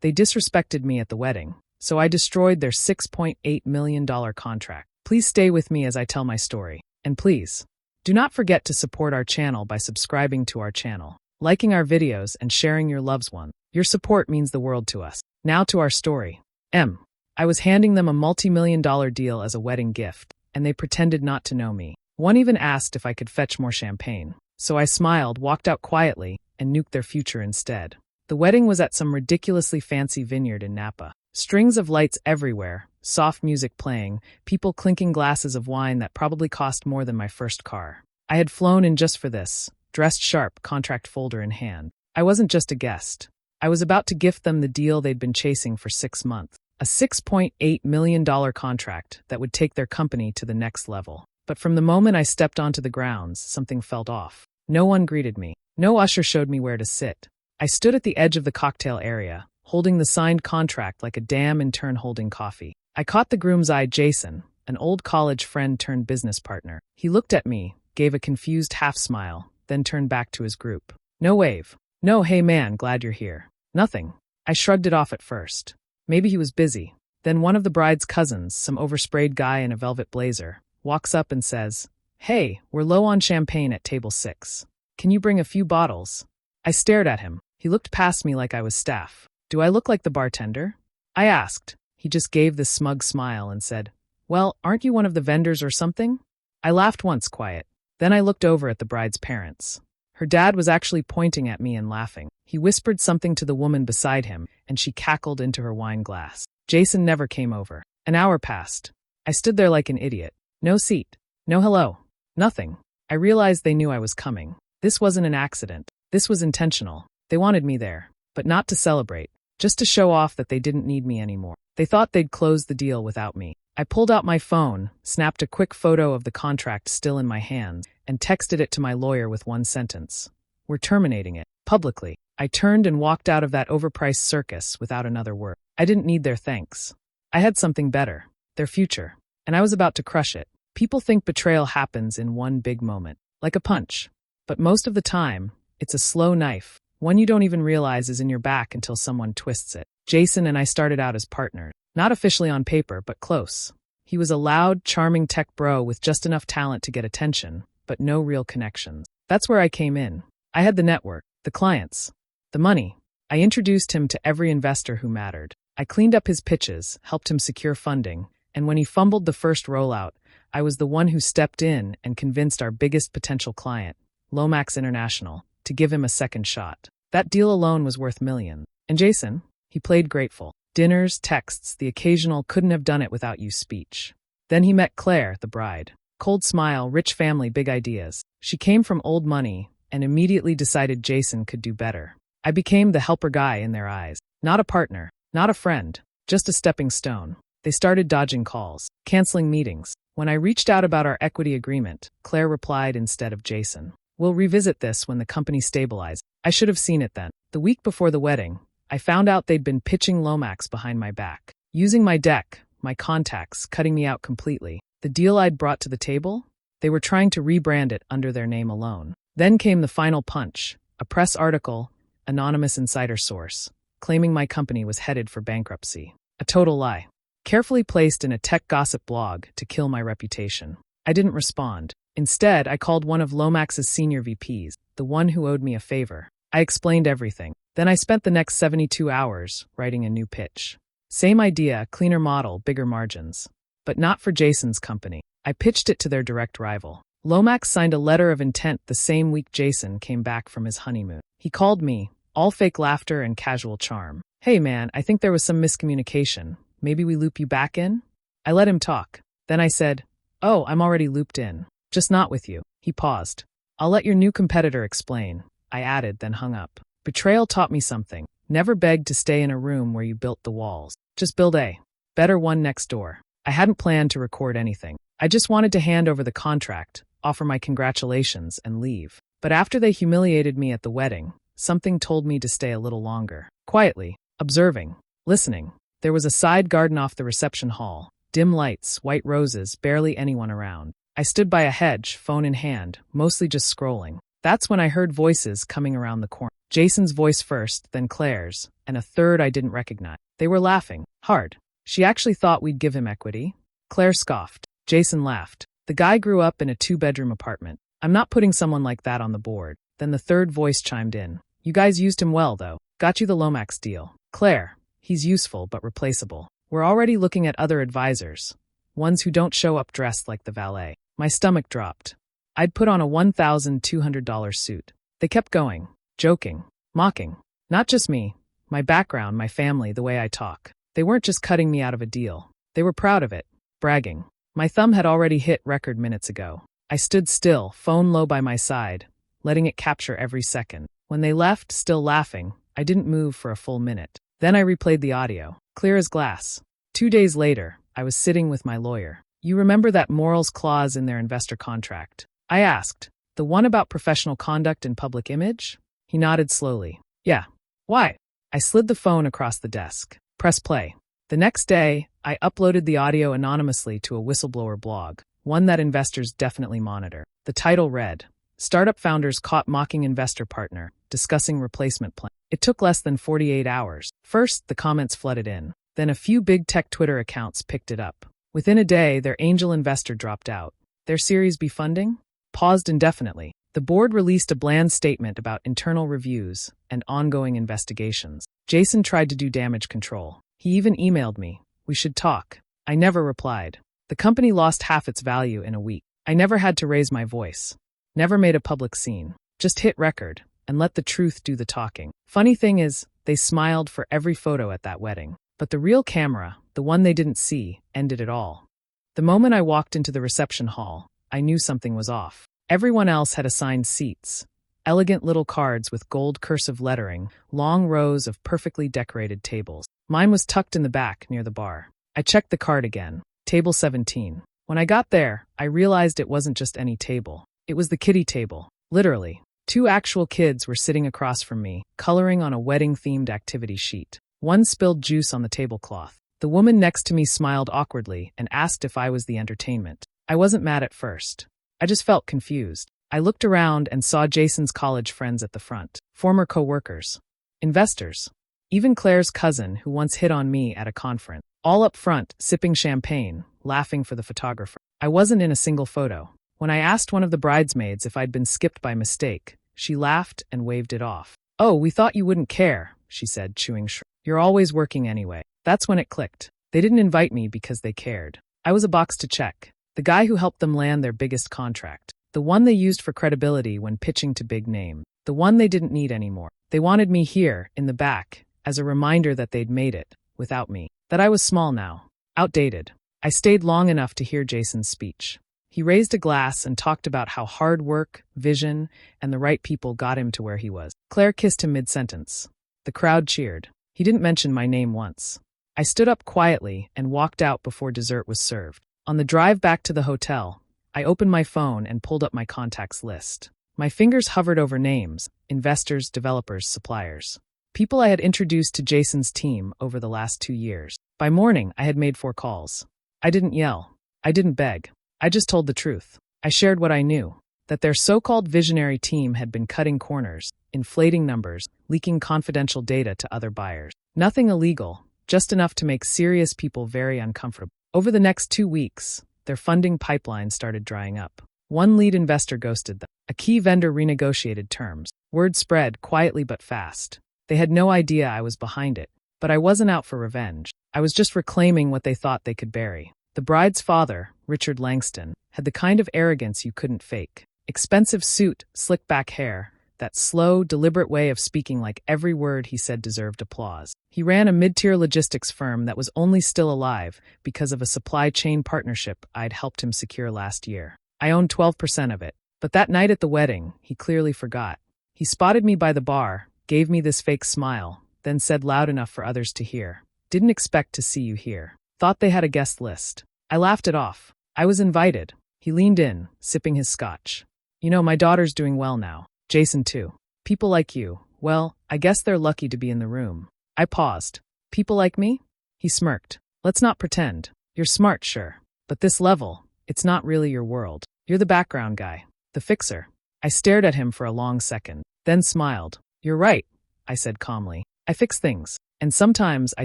They disrespected me at the wedding, so I destroyed their $6.8 million contract. Please stay with me as I tell my story. And please, do not forget to support our channel by subscribing to our channel, liking our videos, and sharing your loved ones. Your support means the world to us. Now to our story. I was handing them a multi-million-dollar deal as a wedding gift, and they pretended not to know me. One even asked if I could fetch more champagne. So I smiled, walked out quietly, and nuked their future instead. The wedding was at some ridiculously fancy vineyard in Napa. Strings of lights everywhere, soft music playing, people clinking glasses of wine that probably cost more than my first car. I had flown in just for this, dressed sharp, contract folder in hand. I wasn't just a guest. I was about to gift them the deal they'd been chasing for 6 months. A $6.8 million contract that would take their company to the next level. But from the moment I stepped onto the grounds, something felt off. No one greeted me. No usher showed me where to sit. I stood at the edge of the cocktail area, holding the signed contract like a dam in turn holding coffee. I caught the groom's eye, Jason, an old college friend turned business partner. He looked at me, gave a confused half smile, then turned back to his group. No wave. No, hey man, glad you're here. Nothing. I shrugged it off at first. Maybe he was busy. Then one of the bride's cousins, some oversprayed guy in a velvet blazer, walks up and says, "Hey, we're low on champagne at table 6. Can you bring a few bottles?" I stared at him. He looked past me like I was staff. "Do I look like the bartender?" I asked. He just gave this smug smile and said, "Well, aren't you one of the vendors or something?" I laughed once, quiet. Then I looked over at the bride's parents. Her dad was actually pointing at me and laughing. He whispered something to the woman beside him, and she cackled into her wine glass. Jason never came over. An hour passed. I stood there like an idiot. No seat. No hello. Nothing. I realized they knew I was coming. This wasn't an accident. This was intentional. They wanted me there. But not to celebrate. Just to show off that they didn't need me anymore. They thought they'd close the deal without me. I pulled out my phone, snapped a quick photo of the contract still in my hands, and texted it to my lawyer with one sentence. "We're terminating it. Publicly." I turned and walked out of that overpriced circus without another word. I didn't need their thanks. I had something better. Their future. And I was about to crush it. People think betrayal happens in one big moment. Like a punch. But most of the time, it's a slow knife. One you don't even realize is in your back until someone twists it. Jason and I started out as partners. Not officially on paper, but close. He was a loud, charming tech bro with just enough talent to get attention, but no real connections. That's where I came in. I had the network, the clients, the money. I introduced him to every investor who mattered. I cleaned up his pitches, helped him secure funding, and when he fumbled the first rollout, I was the one who stepped in and convinced our biggest potential client, Lomax International, to give him a second shot. That deal alone was worth millions. And Jason? He played grateful. Dinners, texts, the occasional "couldn't have done it without you" speech. Then he met Claire, the bride. Cold smile, rich family, big ideas. She came from old money and immediately decided Jason could do better. I became the helper guy in their eyes. Not a partner, not a friend, just a stepping stone. They started dodging calls, canceling meetings. When I reached out about our equity agreement, Claire replied instead of Jason, "We'll revisit this when the company stabilizes." I should have seen it then. The week before the wedding, I found out they'd been pitching Lomax behind my back. Using my deck, my contacts, cutting me out completely. The deal I'd brought to the table? They were trying to rebrand it under their name alone. Then came the final punch, a press article, anonymous insider source, claiming my company was headed for bankruptcy. A total lie. Carefully placed in a tech gossip blog to kill my reputation. I didn't respond. Instead, I called one of Lomax's senior VPs, the one who owed me a favor. I explained everything. Then I spent the next 72 hours writing a new pitch. Same idea, cleaner model, bigger margins. But not for Jason's company. I pitched it to their direct rival. Lomax signed a letter of intent the same week Jason came back from his honeymoon. He called me, all fake laughter and casual charm. "Hey man, I think there was some miscommunication. Maybe we loop you back in?" I let him talk. Then I said, "Oh, I'm already looped in. Just not with you." He paused. "I'll let your new competitor explain," I added, then hung up. Betrayal taught me something. Never beg to stay in a room where you built the walls. Just build a better one next door. I hadn't planned to record anything. I just wanted to hand over the contract, offer my congratulations, and leave. But after they humiliated me at the wedding, something told me to stay a little longer. Quietly, observing, listening. There was a side garden off the reception hall. Dim lights, white roses, barely anyone around. I stood by a hedge, phone in hand, mostly just scrolling. That's when I heard voices coming around the corner. Jason's voice first, then Claire's, and a third I didn't recognize. They were laughing. Hard. She actually thought we'd give him equity. Claire scoffed. Jason laughed. The guy grew up in a 2-bedroom apartment. I'm not putting someone like that on the board. Then the third voice chimed in. You guys used him well, though. Got you the Lomax deal. Claire, he's useful but replaceable. We're already looking at other advisors. Ones who don't show up dressed like the valet. My stomach dropped. I'd put on a $1,200 suit. They kept going, joking, mocking. Not just me. My background, my family, the way I talk. They weren't just cutting me out of a deal. They were proud of it, bragging. My thumb had already hit record minutes ago. I stood still, phone low by my side, letting it capture every second. When they left, still laughing, I didn't move for a full minute. Then I replayed the audio, clear as glass. 2 days later, I was sitting with my lawyer. You remember that morals clause in their investor contract? I asked. The one about professional conduct and public image? He nodded slowly. Yeah. Why? I slid the phone across the desk. Press play. The next day, I uploaded the audio anonymously to a whistleblower blog, one that investors definitely monitor. The title read, Startup Founders Caught Mocking Investor Partner, Discussing Replacement Plan. It took less than 48 hours. First, the comments flooded in. Then a few big tech Twitter accounts picked it up. Within a day, their angel investor dropped out. Their Series B funding? Paused indefinitely. The board released a bland statement about internal reviews and ongoing investigations. Jason tried to do damage control. He even emailed me. We should talk. I never replied. The company lost half its value in a week. I never had to raise my voice. Never made a public scene. Just hit record and let the truth do the talking. Funny thing is, they smiled for every photo at that wedding. But the real camera, the one they didn't see, ended it all. The moment I walked into the reception hall, I knew something was off. Everyone else had assigned seats. Elegant little cards with gold cursive lettering, long rows of perfectly decorated tables. Mine was tucked in the back near the bar. I checked the card again. Table 17. When I got there, I realized it wasn't just any table. It was the kiddie table. Literally. 2 actual kids were sitting across from me, coloring on a wedding-themed activity sheet. One spilled juice on the tablecloth. The woman next to me smiled awkwardly and asked if I was the entertainment. I wasn't mad at first. I just felt confused. I looked around and saw Jason's college friends at the front. Former co-workers. Investors. Even Claire's cousin, who once hit on me at a conference. All up front, sipping champagne, laughing for the photographer. I wasn't in a single photo. When I asked one of the bridesmaids if I'd been skipped by mistake, she laughed and waved it off. Oh, we thought you wouldn't care, she said, chewing shrimp. You're always working anyway. That's when it clicked. They didn't invite me because they cared. I was a box to check. The guy who helped them land their biggest contract. The one they used for credibility when pitching to big names. The one they didn't need anymore. They wanted me here, in the back, as a reminder that they'd made it, without me. That I was small now. Outdated. I stayed long enough to hear Jason's speech. He raised a glass and talked about how hard work, vision, and the right people got him to where he was. Claire kissed him mid-sentence. The crowd cheered. He didn't mention my name once. I stood up quietly and walked out before dessert was served. On the drive back to the hotel, I opened my phone and pulled up my contacts list. My fingers hovered over names, investors, developers, suppliers. People I had introduced to Jason's team over the last 2 years. By morning, I had made 4 calls. I didn't yell. I didn't beg. I just told the truth. I shared what I knew, that their so-called visionary team had been cutting corners, inflating numbers, leaking confidential data to other buyers. Nothing illegal, just enough to make serious people very uncomfortable. Over the next 2 weeks, their funding pipeline started drying up. One lead investor ghosted them. A key vendor renegotiated terms. Word spread quietly but fast. They had no idea I was behind it, but I wasn't out for revenge. I was just reclaiming what they thought they could bury. The bride's father, Richard Langston, had the kind of arrogance you couldn't fake. Expensive suit, slick back hair, that slow, deliberate way of speaking like every word he said deserved applause. He ran a mid-tier logistics firm that was only still alive because of a supply chain partnership I'd helped him secure last year. I owned 12% of it. But that night at the wedding, he clearly forgot. He spotted me by the bar, gave me this fake smile, then said loud enough for others to hear, "Didn't expect to see you here." Thought they had a guest list. I laughed it off. I was invited. He leaned in, sipping his scotch. "You know, my daughter's doing well now. Jason too. People like you, well, I guess they're lucky to be in the room." I paused. "People like me?" He smirked. "Let's not pretend. You're smart, sure. But this level, it's not really your world. You're the background guy. The fixer. I stared at him for a long second, then smiled. You're right, I said calmly. I fix things, and sometimes I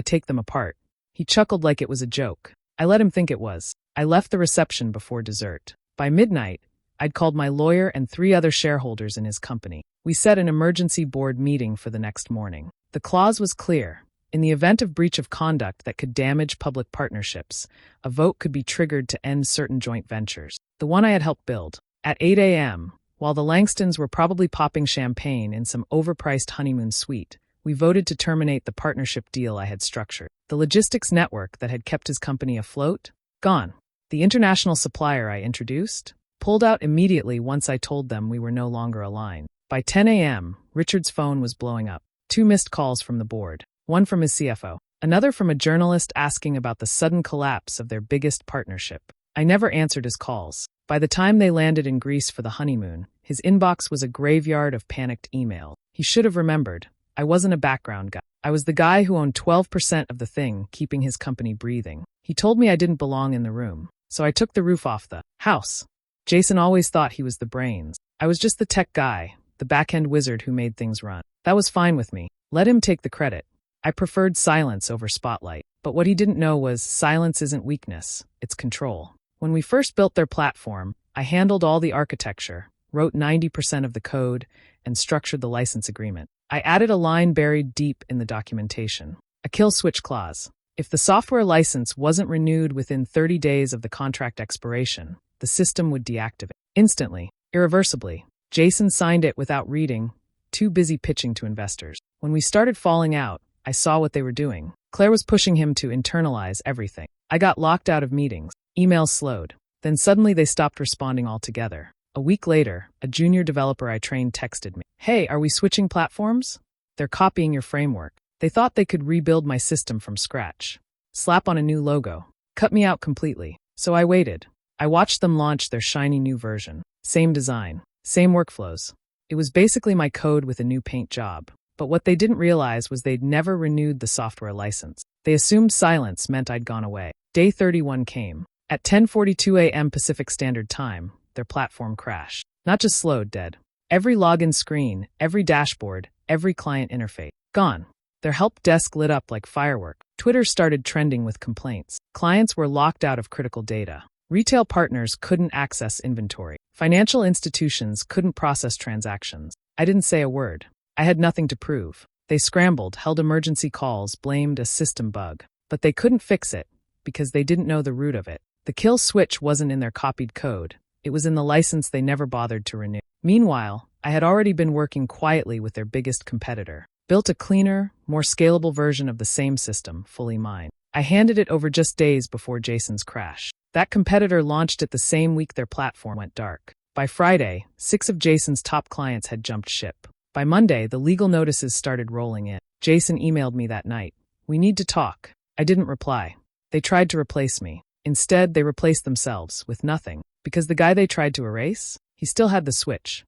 take them apart. He chuckled like it was a joke. I let him think it was. I left the reception before dessert. By midnight, I'd called my lawyer and 3 other shareholders in his company. We set an emergency board meeting for the next morning. The clause was clear. In the event of breach of conduct that could damage public partnerships, a vote could be triggered to end certain joint ventures. The one I had helped build. At 8 a.m., while the Langstons were probably popping champagne in some overpriced honeymoon suite, we voted to terminate the partnership deal I had structured. The logistics network that had kept his company afloat? Gone. The international supplier I introduced? Pulled out immediately once I told them we were no longer aligned. By 10 a.m., Richard's phone was blowing up. 2 missed calls from the board. One from his CFO. Another from a journalist asking about the sudden collapse of their biggest partnership. I never answered his calls. By the time they landed in Greece for the honeymoon, his inbox was a graveyard of panicked email. He should have remembered. I wasn't a background guy. I was the guy who owned 12% of the thing, keeping his company breathing. He told me I didn't belong in the room, so I took the roof off the house. Jason always thought he was the brains. I was just the tech guy, the back-end wizard who made things run. That was fine with me. Let him take the credit. I preferred silence over spotlight. But what he didn't know was silence isn't weakness, it's control. When we first built their platform, I handled all the architecture, wrote 90% of the code, and structured the license agreement. I added a line buried deep in the documentation. A kill switch clause. If the software license wasn't renewed within 30 days of the contract expiration, the system would deactivate. Instantly, irreversibly. Jason signed it without reading, too busy pitching to investors. When we started falling out, I saw what they were doing. Claire was pushing him to internalize everything. I got locked out of meetings. Emails slowed. Then suddenly they stopped responding altogether. A week later, a junior developer I trained texted me. Hey, are we switching platforms? They're copying your framework. They thought they could rebuild my system from scratch. Slap on a new logo. Cut me out completely. So I waited. I watched them launch their shiny new version. Same design. Same workflows. It was basically my code with a new paint job. But what they didn't realize was they'd never renewed the software license. They assumed silence meant I'd gone away. Day 31 came. At 10:42 a.m. Pacific Standard Time, their platform crashed. Not just slowed, dead. Every login screen, every dashboard, every client interface. Gone. Their help desk lit up like firework. Twitter started trending with complaints. Clients were locked out of critical data. Retail partners couldn't access inventory. Financial institutions couldn't process transactions. I didn't say a word. I had nothing to prove. They scrambled, held emergency calls, blamed a system bug. But they couldn't fix it, because they didn't know the root of it. The kill switch wasn't in their copied code. It was in the license they never bothered to renew. Meanwhile, I had already been working quietly with their biggest competitor. Built a cleaner, more scalable version of the same system, fully mine. I handed it over just days before Jason's crash. That competitor launched it the same week their platform went dark. By Friday, 6 of Jason's top clients had jumped ship. By Monday, the legal notices started rolling in. Jason emailed me that night. We need to talk. I didn't reply. They tried to replace me. Instead, they replaced themselves with nothing. Because the guy they tried to erase, he still had the switch.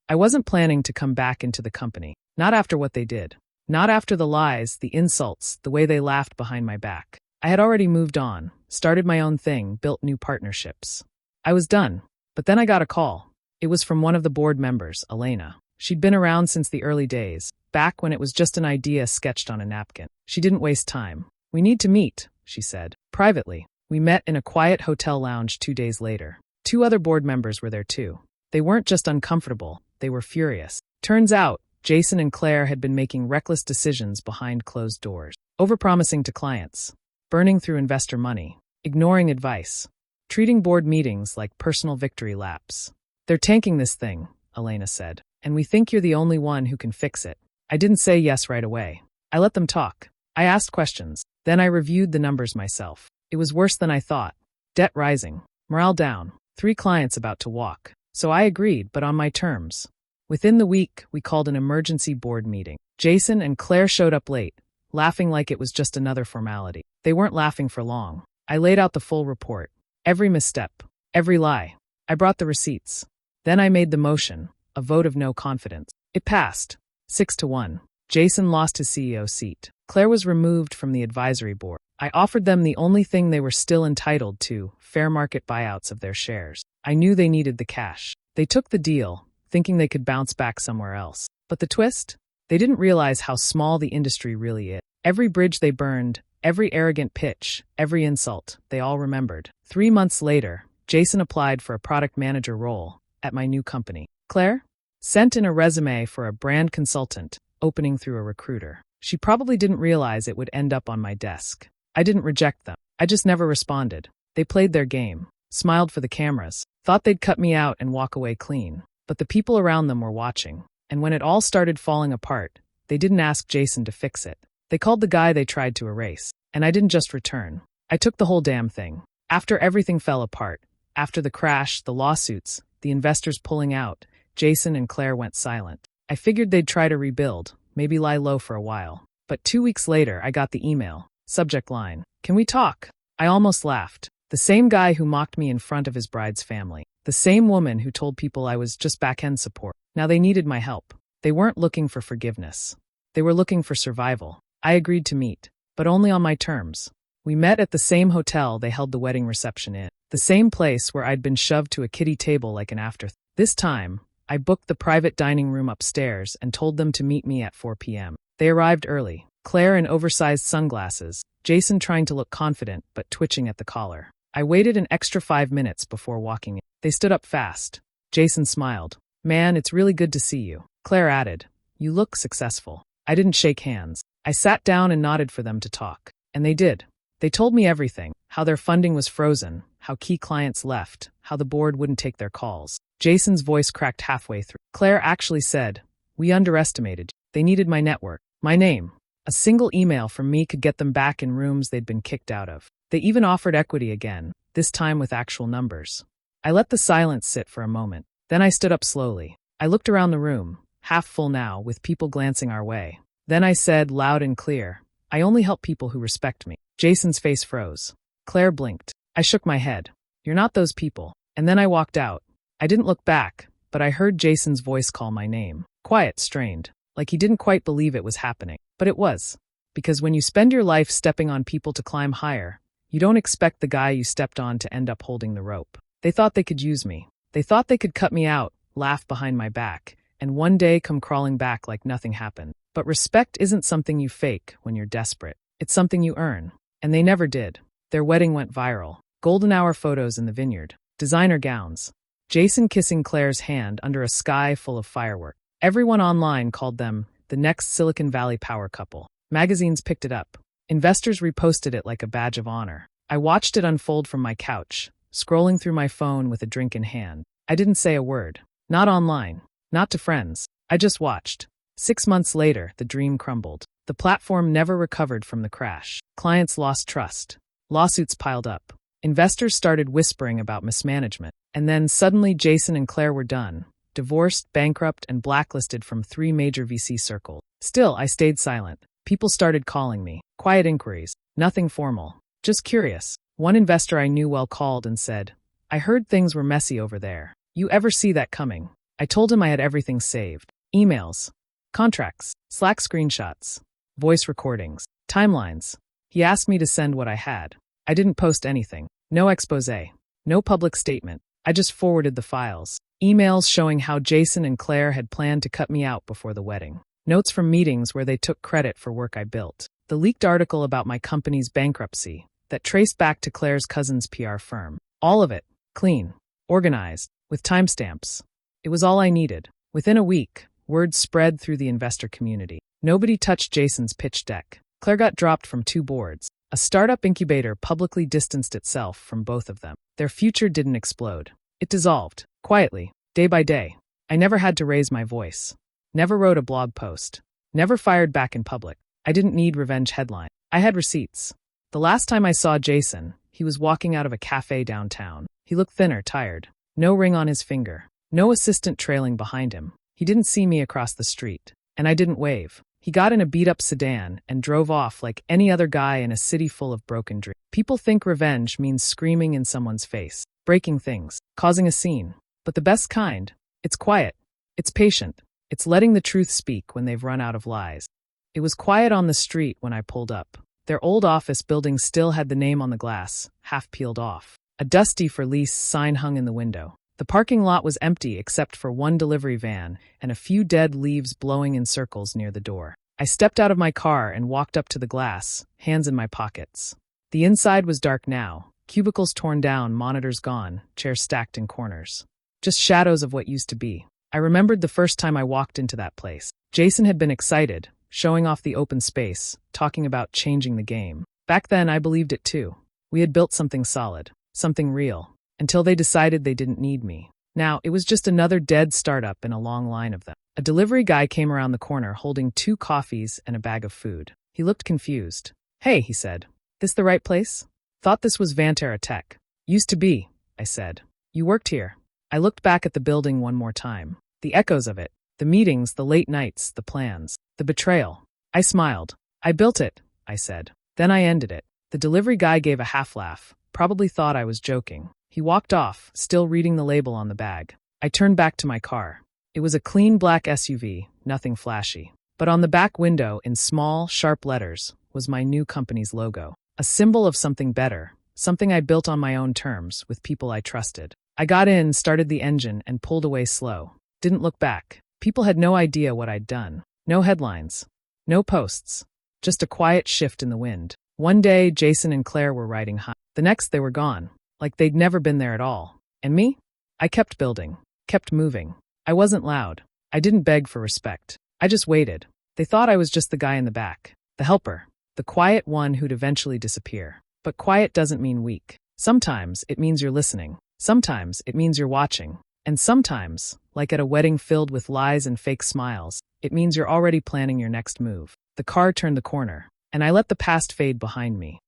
I wasn't planning to come back into the company. Not after what they did. Not after the lies, the insults, the way they laughed behind my back. I had already moved on, started my own thing, built new partnerships. I was done. But then I got a call. It was from one of the board members, Elena. She'd been around since the early days, back when it was just an idea sketched on a napkin. She didn't waste time. We need to meet, she said. Privately. We met in a quiet hotel lounge 2 days later. 2 other board members were there too. They weren't just uncomfortable, they were furious. Turns out, Jason and Claire had been making reckless decisions behind closed doors. Overpromising to clients. Burning through investor money. Ignoring advice. Treating board meetings like personal victory laps. They're tanking this thing, Elena said. And we think you're the only one who can fix it. I didn't say yes right away. I let them talk. I asked questions. Then I reviewed the numbers myself. It was worse than I thought. Debt rising. Morale down. 3 clients about to walk. So I agreed, but on my terms. Within the week, we called an emergency board meeting. Jason and Claire showed up late, laughing like it was just another formality. They weren't laughing for long. I laid out the full report. Every misstep. Every lie. I brought the receipts. Then I made the motion, a vote of no confidence. It passed. 6-1. Jason lost his CEO seat. Claire was removed from the advisory board. I offered them the only thing they were still entitled to, fair market buyouts of their shares. I knew they needed the cash. They took the deal, thinking they could bounce back somewhere else. But the twist? They didn't realize how small the industry really is. Every bridge they burned, every arrogant pitch, every insult, they all remembered. 3 months later, Jason applied for a product manager role at my new company. Claire sent in a resume for a brand consultant, opening through a recruiter. She probably didn't realize it would end up on my desk. I didn't reject them. I just never responded. They played their game, smiled for the cameras, thought they'd cut me out and walk away clean. But the people around them were watching. And when it all started falling apart, they didn't ask Jason to fix it. They called the guy they tried to erase. And I didn't just return. I took the whole damn thing. After everything fell apart, after the crash, the lawsuits, the investors pulling out, Jason and Claire went silent. I figured they'd try to rebuild, maybe lie low for a while. But 2 weeks later, I got the email. Subject line: "Can we talk?" I almost laughed. The same guy who mocked me in front of his bride's family. The same woman who told people I was just back-end support. Now they needed my help. They weren't looking for forgiveness. They were looking for survival. I agreed to meet, but only on my terms. We met at the same hotel they held the wedding reception in. The same place where I'd been shoved to a kiddie table like an afterthought. This time, I booked the private dining room upstairs and told them to meet me at 4 p.m. They arrived early. Claire in oversized sunglasses, Jason trying to look confident but twitching at the collar. I waited an extra 5 minutes before walking in. They stood up fast. Jason smiled. "Man, it's really good to see you." Claire added, "You look successful." I didn't shake hands. I sat down and nodded for them to talk. And they did. They told me everything, how their funding was frozen, how key clients left, how the board wouldn't take their calls. Jason's voice cracked halfway through. Claire actually said, "We underestimated you." They needed my network, my name. A single email from me could get them back in rooms they'd been kicked out of. They even offered equity again, this time with actual numbers. I let the silence sit for a moment. Then I stood up slowly. I looked around the room, half full now, with people glancing our way. Then I said, loud and clear, "I only help people who respect me." Jason's face froze. Claire blinked. I shook my head. "You're not those people." And then I walked out. I didn't look back, but I heard Jason's voice call my name. Quiet, strained, like he didn't quite believe it was happening. But it was. Because when you spend your life stepping on people to climb higher, you don't expect the guy you stepped on to end up holding the rope. They thought they could use me. They thought they could cut me out, laugh behind my back, and one day come crawling back like nothing happened. But respect isn't something you fake when you're desperate. It's something you earn. And they never did. Their wedding went viral. Golden hour photos in the vineyard. Designer gowns. Jason kissing Claire's hand under a sky full of fireworks. Everyone online called them the next Silicon Valley power couple. Magazines picked it up. Investors reposted it like a badge of honor. I watched it unfold from my couch, scrolling through my phone with a drink in hand. I didn't say a word. Not online. Not to friends. I just watched. 6 months later, the dream crumbled. The platform never recovered from the crash. Clients lost trust. Lawsuits piled up. Investors started whispering about mismanagement. And then suddenly Jason and Claire were done. Divorced, bankrupt, and blacklisted from 3 major VC circles. Still, I stayed silent. People started calling me. Quiet inquiries. Nothing formal. Just curious. One investor I knew well called and said, "I heard things were messy over there. You ever see that coming?" I told him I had everything saved. Emails. Contracts. Slack screenshots. Voice recordings. Timelines. He asked me to send what I had. I didn't post anything. No exposé. No public statement. I just forwarded the files. Emails showing how Jason and Claire had planned to cut me out before the wedding. Notes from meetings where they took credit for work I built. The leaked article about my company's bankruptcy that traced back to Claire's cousin's PR firm. All of it. Clean. Organized. With timestamps. It was all I needed. Within a week, word spread through the investor community. Nobody touched Jason's pitch deck. Claire got dropped from 2 boards. A startup incubator publicly distanced itself from both of them. Their future didn't explode. It dissolved. Quietly. Day by day. I never had to raise my voice. Never wrote a blog post. Never fired back in public. I didn't need revenge headline. I had receipts. The last time I saw Jason, he was walking out of a cafe downtown. He looked thinner, tired. No ring on his finger. No assistant trailing behind him. He didn't see me across the street. And I didn't wave. He got in a beat-up sedan and drove off like any other guy in a city full of broken dreams. People think revenge means screaming in someone's face, breaking things, causing a scene. But the best kind, it's quiet. It's patient. It's letting the truth speak when they've run out of lies. It was quiet on the street when I pulled up. Their old office building still had the name on the glass, half peeled off. A dusty for lease sign hung in the window. The parking lot was empty except for one delivery van and a few dead leaves blowing in circles near the door. I stepped out of my car and walked up to the glass, hands in my pockets. The inside was dark now, cubicles torn down, monitors gone, chairs stacked in corners. Just shadows of what used to be. I remembered the first time I walked into that place. Jason had been excited, showing off the open space, talking about changing the game. Back then, I believed it too. We had built something solid, something real, until they decided they didn't need me. Now, it was just another dead startup in a long line of them. A delivery guy came around the corner holding 2 coffees and a bag of food. He looked confused. "Hey," he said. "This the right place?" "Thought this was Vantara Tech." "Used to be," I said. "You worked here." I looked back at the building one more time. The echoes of it. The meetings, the late nights, the plans. The betrayal. I smiled. "I built it," I said. "Then I ended it." The delivery guy gave a half laugh. Probably thought I was joking. He walked off, still reading the label on the bag. I turned back to my car. It was a clean black SUV, nothing flashy. But on the back window, in small, sharp letters, was my new company's logo. A symbol of something better, something I built on my own terms, with people I trusted. I got in, started the engine, and pulled away slow. Didn't look back. People had no idea what I'd done. No headlines. No posts. Just a quiet shift in the wind. One day, Jason and Claire were riding high. The next, they were gone. Like they'd never been there at all. And me? I kept building. Kept moving. I wasn't loud. I didn't beg for respect. I just waited. They thought I was just the guy in the back. The helper. The quiet one who'd eventually disappear. But quiet doesn't mean weak. Sometimes it means you're listening. Sometimes it means you're watching. And sometimes, like at a wedding filled with lies and fake smiles, it means you're already planning your next move. The car turned the corner, and I let the past fade behind me.